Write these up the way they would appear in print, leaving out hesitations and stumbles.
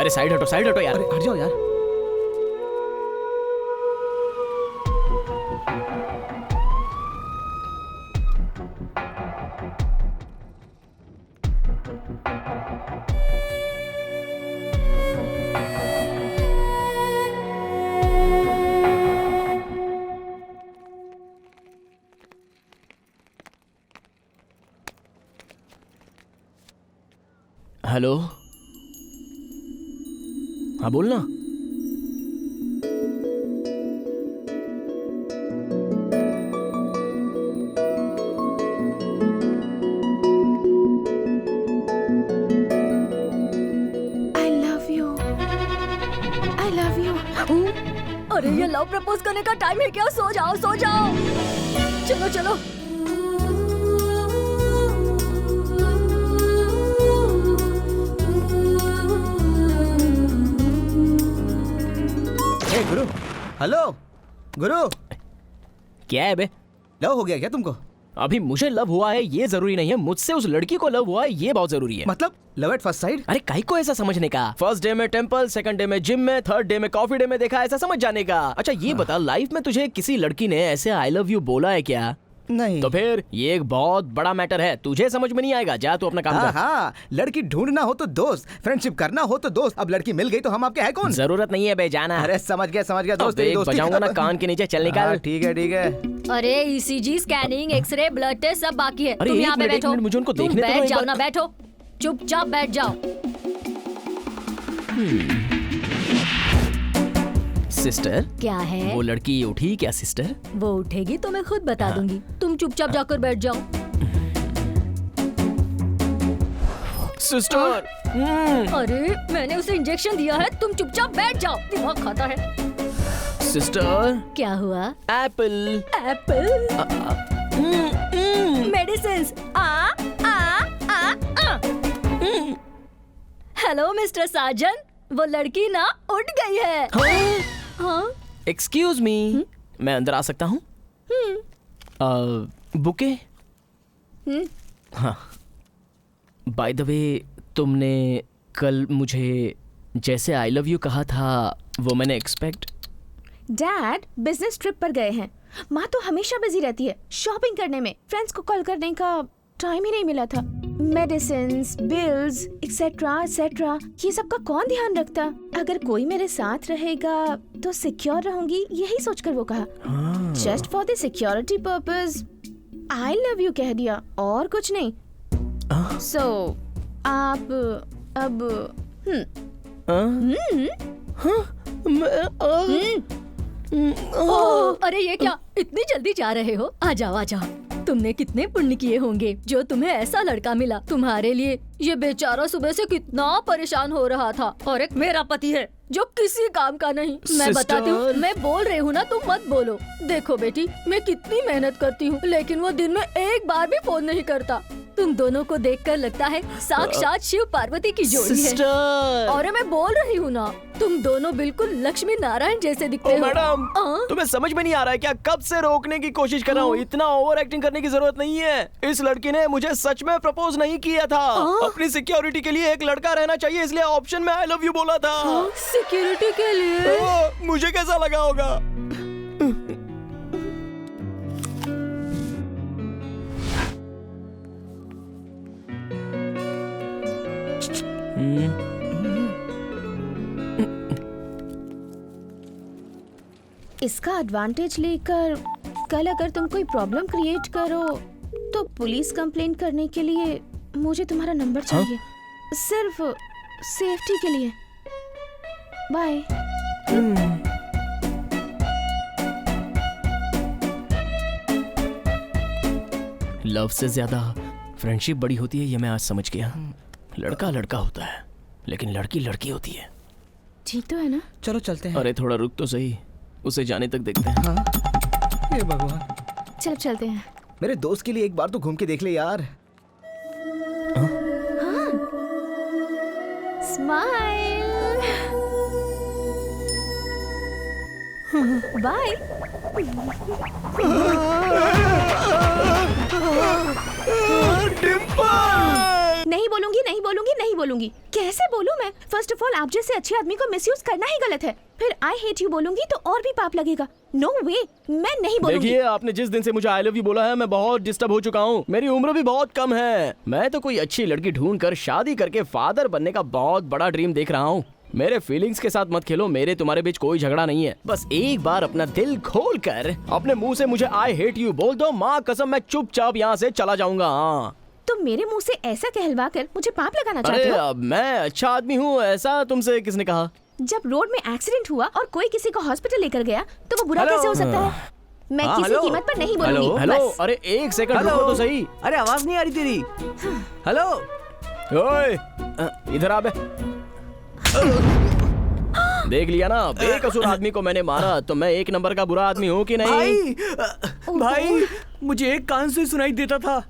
अरे साइड हटो यार। अरे हट जाओ यार। हेलो, हाँ बोलना। I love you. अरे ये लव प्रपोज करने का टाइम है क्या? सो जाओ सो जाओ। चलो चलो। हे गुरु, हेलो गुरु, क्या है बे? लव हो गया क्या तुमको? अभी मुझे लव हुआ है ये जरूरी नहीं है, मुझसे उस लड़की को लव हुआ है ये बहुत जरूरी है। मतलब लव एट फर्स्ट साइड? अरे काहे को ऐसा समझने का? फर्स्ट डे में टेंपल, सेकंड डे में जिम में, थर्ड डे में कॉफी डे में देखा, ऐसा समझ जाने का। अच्छा ये बता, लाइफ में तुझे किसी लड़की ने ऐसे आई लव यू बोला है क्या? नहीं। तो फिर ये एक बहुत बड़ा मैटर है, तुझे समझ में नहीं आएगा। जा तू अपना काम कर। हाँ, लड़की ढूंढना हो तो दोस्त, फ्रेंडशिप करना हो तो दोस्त। अब लड़की मिल गई तो हम आपके हैं कौन? जरूरत नहीं है बे, जाना। अरे समझ गया दोस्त। देख बजाऊंगा ना कान के नीचे, चल निकाल। ठीक है। अरे ECG, scanning, x ray, blood test सब बाकी है। अरे तुम एक यहाँ पे मिनट, एक बैठो। मिनट, मुझे उनको तुम देखने तो दो बैठ एक जाओ बार। ना, बैठो चुपचाप बैठ जाओ। सिस्टर, क्या है? वो लड़की उठी क्या सिस्टर? वो उठेगी तो मैं खुद बता दूंगी। तुम चुपचाप जाकर बैठ जाओ। सिस्टर, अरे मैंने उसे इंजेक्शन दिया है, तुम चुपचाप बैठ जाओ। दिमाग खाता है। सिस्टर। क्या हुआ? Apple. Apple? Medicines. Hello mister Sajan, वो लड़की ना उठ गई है। हाँ? एक्सक्यूज मी, मैं अंदर आ सकता हूँ? बुके? हाँ। बाय द वे, तुमने कल मुझे जैसे आई लव यू कहा था वो मैंने एक्सपेक्ट। डैड बिजनेस ट्रिप पर गए हैं। माँ तो हमेशा बिजी रहती है शॉपिंग करने में, फ्रेंड्स को कॉल करने का टाइम ही नहीं मिला था। मेडिसिन्स, बिल्स, एक्सेट्रा ये सब का कौन ध्यान रखता? अगर कोई मेरे साथ रहेगा तो सिक्योर रहूंगी, यही सोचकर वो कहा। Just for the security purpose I love you कह दिया, और कुछ नहीं। सो आप अब अरे ये क्या, इतनी जल्दी जा रहे हो? आ जाओ। तुमने कितने पुण्य किए होंगे जो तुम्हें ऐसा लड़का मिला। तुम्हारे लिए ये बेचारा सुबह से कितना परेशान हो रहा था, और एक मेरा पति है जो किसी काम का नहीं। मैं बताती हूँ, मैं बोल रही हूँ ना, तुम मत बोलो। देखो बेटी, मैं कितनी मेहनत करती हूँ, लेकिन वो दिन में एक बार भी फोन नहीं करता। तुम दोनों को देखकर लगता है साक्षात शिव पार्वती की जोड़ी है। और मैं बोल रही हूँ ना, तुम दोनों बिल्कुल लक्ष्मी नारायण जैसे दिखते हो। मैडम, तुम्हें समझ में नहीं आ रहा है क्या? कब से रोकने की कोशिश कर रहा हूँ। इतना ओवर एक्टिंग करने की जरूरत नहीं है। इस लड़की ने मुझे सच में प्रपोज नहीं किया था। अपनी सिक्योरिटी के लिए एक लड़का रहना चाहिए, इसलिए ऑप्शन में आई लव यू बोला था। सिक्योरिटी के लिए? मुझे कैसा लगा होगा? इसका एडवांटेज लेकर कल अगर तुम कोई प्रॉब्लम क्रिएट करो तो पुलिस कंप्लेंट करने के लिए मुझे तुम्हारा नंबर चाहिए। सिर्फ सेफ्टी के लिए। बाय। लव से ज्यादा फ्रेंडशिप बड़ी होती है, ये मैं आज समझ गया। लड़का लड़का होता है, लेकिन लड़की लड़की होती है। ठीक तो है ना? चलो चलते हैं। अरे थोड़ा रुक तो सही, उसे जाने तक देखते हैं। हाँ। हे भगवान, चल चलते हैं। मेरे दोस्त के लिए एक बार तो घूम के देख ले यार। स्माइल। बाय। नहीं बोलूंगी। कैसे बोलूं मैं? फर्स्ट ऑफ ऑल, आप जैसे अच्छे आदमी को मिसयूज करना ही गलत है। फिर आई हेट यू बोलूंगी तो और भी पाप लगेगा। नो वे, मैं नहीं बोलूंगी। देखिए, आपने जिस दिन से मुझे आई लव यू बोला है, मैं बहुत डिस्टर्ब हो चुका हूँ। मेरी उम्र भी बहुत कम है। मैं तो कोई अच्छी लड़की ढूंढ कर शादी करके फादर बनने का बहुत बड़ा ड्रीम देख रहा हूँ। मेरे फीलिंग्स के साथ मत खेलो। मेरे तुम्हारे बीच कोई झगड़ा नहीं है। बस एक बार अपना दिल खोल कर अपने मुंह से मुझे आई हेट यू बोल दो। माँ कसम, मैं चुपचाप यहाँ से चला जाऊंगा। तुम मेरे मुंह से ऐसा कहलवा कर मुझे पाप लगाना चाहते अरे हो? अब मैं अच्छा आदमी हूँ, ऐसा तुमसे किसने कहा? जब रोड में एक्सीडेंट हुआ और कोई किसी को हॉस्पिटल लेकर गया तो वो बुरा हेलो। कैसे हो सकता है? मैं हाँ, किसी हेलो। कीमत पर नहीं बोलूंगी। हेलो, बस। अरे एक सेकंड रुको तो सही। अरे आवाज नहीं आ रही तेरी। हेलो। ओए, इधर आ बे। देख लिया ना, बेकसूर आदमी को मैंने मारा तो मैं एक नंबर का बुरा आदमी हूँ कि नहीं? भाई मुझे एक कान से सुनाई देता था,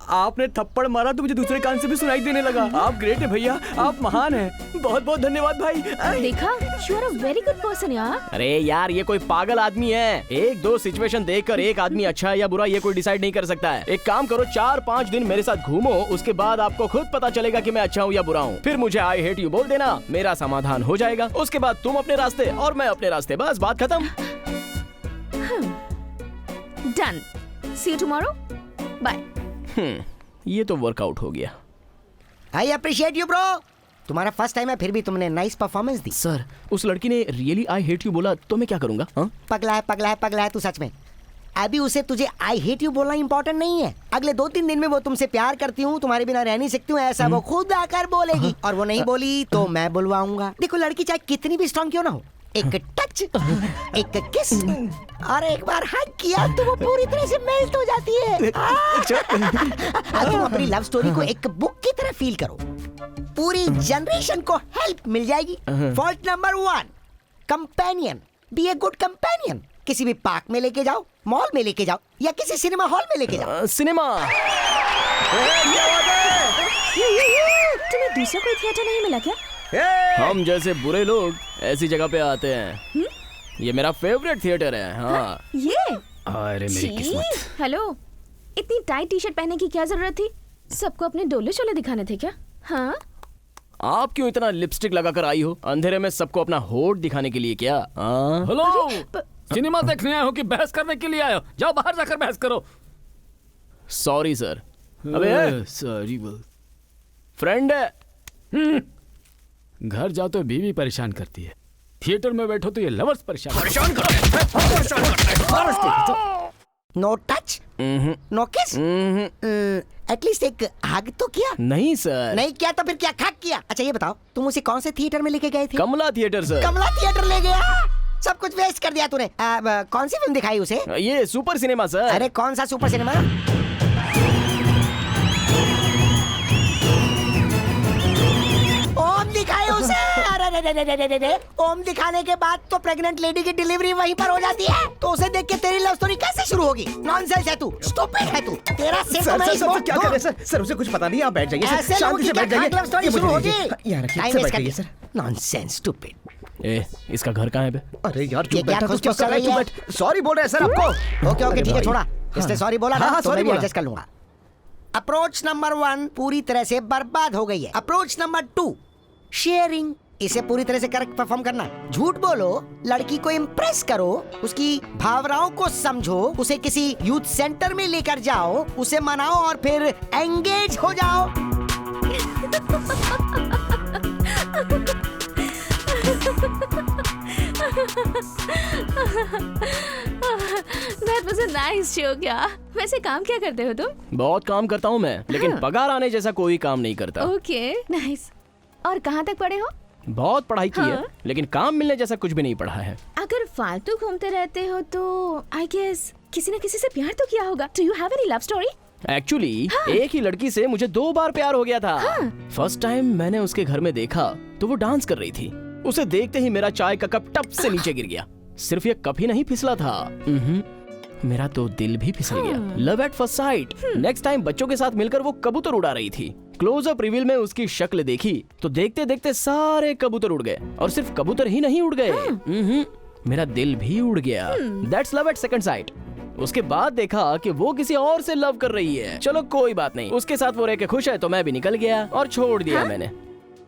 आपने थप्पड़ मारा तो मुझे दूसरे कान से भी सुनाई देने लगा। आप ग्रेट है भैया, आप महान हैं। बहुत बहुत धन्यवाद भाई। देखा, you are a very good person यार। अरे यार, ये कोई पागल आदमी है। एक दो सिचुएशन देखकर एक आदमी अच्छा है या बुरा ये कोई डिसाइड नहीं कर सकता है। एक काम करो, 4-5 दिन मेरे साथ घूमो, उसके बाद आपको खुद पता चलेगा कि मैं अच्छा हूँ या बुरा हूँ। फिर मुझे आई हेट यू बोल देना, मेरा समाधान हो जाएगा। उसके बाद तुम अपने रास्ते और मैं अपने रास्ते, बस बात खत्म। Done. See you tomorrow. Bye. ये तो वर्कआउट हो गया। I appreciate you bro. तुम्हारा फर्स्ट टाइम है फिर भी तुमने नाइस परफॉर्मेंस दी। सर, उस लड़की ने रियली आई हेट यू बोला तो मैं क्या करूंगा? हाँ? पगला है तू सच में। अभी उसे तुझे आई हेट यू बोलना इंपॉर्टेंट नहीं है। अगले 2-3 दिन में वो तुमसे प्यार करती हूँ, तुम्हारे बिना रह नहीं सकती हूँ, ऐसा वो खुद आकर बोलेगी। और वो नहीं बोली तो मैं बुलवाऊंगा। देखो, लड़की चाहे कितनी भी स्ट्रॉन्ग क्यों ना हो, एक टच, एक किस और एक बार हग किया तो वो पूरी तरह से मेल्ट हो जाती है। तुम अपनी लव स्टोरी को एक बुक की तरह फील करो, पूरी जनरेशन को हेल्प मिल जाएगी। Fault number 1, companion. Be a good companion. किसी भी पार्क में लेके जाओ, मॉल में लेके जाओ या किसी सिनेमा हॉल में लेके जाओ। सिनेमा। तुम्हें दूसरा कोई थिएटर नहीं मिला क्या? हम जैसे बुरे लोग ऐसी जगह पे आते हैं। ये मेरा फेवरेट थिएटर है। हाँ। ये अरे मेरी किस्मत। हेलो, इतनी टाइट टी शर्ट पहनने की क्या जरूरत थी? सबको अपने डोले शोले दिखाने थे क्या? हाँ, आप क्यों इतना लिपस्टिक लगाकर आई हो? अंधेरे में सबको अपना होठ दिखाने के लिए क्या? हाँ? हेलो, सिनेमा देखने आए हो कि बहस करने के लिए आए हो? जाओ बाहर जाकर बहस करो। Sorry sir. अबे सॉरी बोल। फ्रेंड है। घर जाओ तो बीवी परेशान करती है, थिएटर में बैठो तो ये लवर्स परेशान नो टच, नो किस, एटलीस्ट एक हग तो किया। नहीं सर। नहीं किया तो फिर क्या खक किया? अच्छा ये बताओ, तुम उसे कौन से थिएटर में लेके गए थे? कमला थिएटर सर। कमला थिएटर ले गया? सब कुछ वेस्ट कर दिया तूने। कौन सी फिल्म दिखाई उसे? ये सुपर सिनेमा सर। अरे कौन सा सुपर सिनेमा? ओम दिखाए उसे? अरे ओम दिखाने के बाद तो प्रेग्नेंट लेडी की डिलीवरी वहीं पर हो जाती है, तो उसे देख के तेरी लव स्टोरी कैसे शुरू होगी? नॉनसेंस है तू, स्टूपिड है तू। तेरा सिर तो मैं इस वक्त क्या करें सर? सर उसे कुछ पता नहीं, आप बैठ जाइए सर, ऐसे लोगों शांति की से बैठ क्या जाइए। लव स्टोरी ये शुरू मुझे होगी? दीजिए। यहाँ रखिए टाइम सर, वेस्ट बैठ कर जाइए दिया। सर। Nonsense, stupid. इसका घर कहाँ है बे? अरे यार ये चुप क्या बैठा तो खुश क्या चल कर रहा है? रही तू है? बैठ। सॉरी बोल रहे हैं सर आपको। ओके अरे ठीक है, भाई। छोड़ा। इसने सॉरी बोला हाँ, ना हाँ, तो sorry मैं भी बोला। एडजस्ट कर लूंगा। अप्रोच नंबर 1 पूरी तरह से बर्बाद हो गई है। Approach number 2, sharing. इसे पूरी तरह से करेक्ट परफॉर्म करना। झूठ बोलो, लड़की को इम्प्रेस करो, उसकी भावनाओं को समझो, उसे किसी यूथ सेंटर में लेकर जाओ, उसे मनाओ और फिर एंगेज हो जाओ। That was a nice joke यार। वैसे काम क्या करते हो तुम? बहुत काम करता हूँ मैं, लेकिन हाँ। पगार आने जैसा कोई काम नहीं करता। Okay, nice. और कहाँ तक पढ़े हो? बहुत पढ़ाई की है, हाँ। लेकिन काम मिलने जैसा कुछ भी नहीं पढ़ा है। अगर फालतू घूमते रहते हो तो आई गेस किसी न किसी से प्यार तो किया होगा। Do you have any love story? Actually एक ही लड़की से मुझे 2 बार प्यार हो गया था। फर्स्ट टाइम मैंने उसके घर में देखा तो वो डांस कर रही थी। उसे देखते ही मेरा चाय का कप टप से नीचे गिर गया। सिर्फ ये कप ही नहीं फिसला था, मेरा तो दिल भी फिसल गया। Love at first sight. Next time बच्चों के साथ मिलकर वो कबूतर उड़ा रही थी। क्लोजअप रिवील में उसकी शक्ल देखी तो देखते देखते सारे कबूतर उड़ गए, और सिर्फ कबूतर ही नहीं उड़ गए, मेरा दिल भी उड़ गया। That's love at second site. उसके बाद देखा कि वो किसी और से लव कर रही है। चलो कोई बात नहीं, उसके साथ वो रह के खुश है तो मैं भी निकल गया और छोड़ दिया मैंने।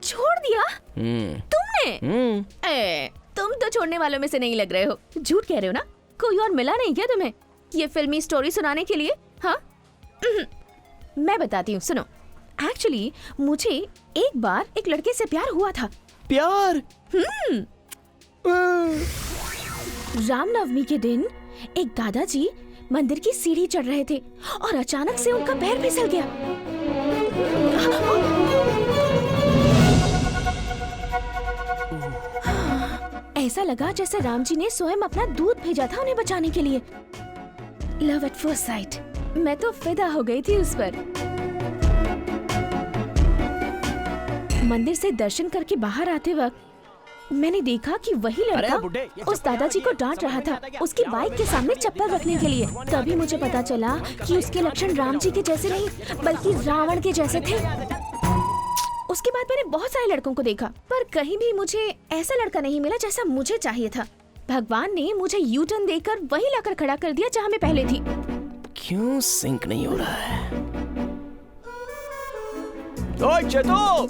छोड़ दिया तुमने? तुम तो छोड़ने वालों में से नहीं लग रहे हो। झूठ कह रहे हो ना? कोई और मिला नहीं क्या तुम्हें ये फिल्मी स्टोरी सुनाने के लिए? हाँ मैं बताती हूँ, सुनो। एक्चुअली मुझे एक बार एक लड़के से प्यार हुआ था। प्यार? रामनवमी के दिन एक दादाजी मंदिर की सीढ़ी चढ़ रहे थे और अचानक से उनका पैर फिसल गया। ऐसा लगा जैसे राम जी ने स्वयं अपना दूध भेजा था उन्हें बचाने के लिए। Love at first sight. मैं तो फिदा हो गई थी उस पर। मंदिर से दर्शन करके बाहर आते वक्त मैंने देखा कि वही लड़का उस दादाजी को डांट रहा था उसकी बाइक के सामने चप्पल रखने के लिए। तभी मुझे पता चला कि उसके लक्षण राम जी के जैसे नहीं बल्कि रावण के जैसे थे। उसके बाद मैंने बहुत सारे लड़कों को देखा पर कहीं भी मुझे ऐसा लड़का नहीं मिला जैसा मुझे चाहिए था। भगवान ने मुझे यू टर्न देकर वहीं लाकर खड़ा कर दिया जहाँ मैं पहले थी। क्यों सिंक नहीं हो रहा है? ओए चेतो!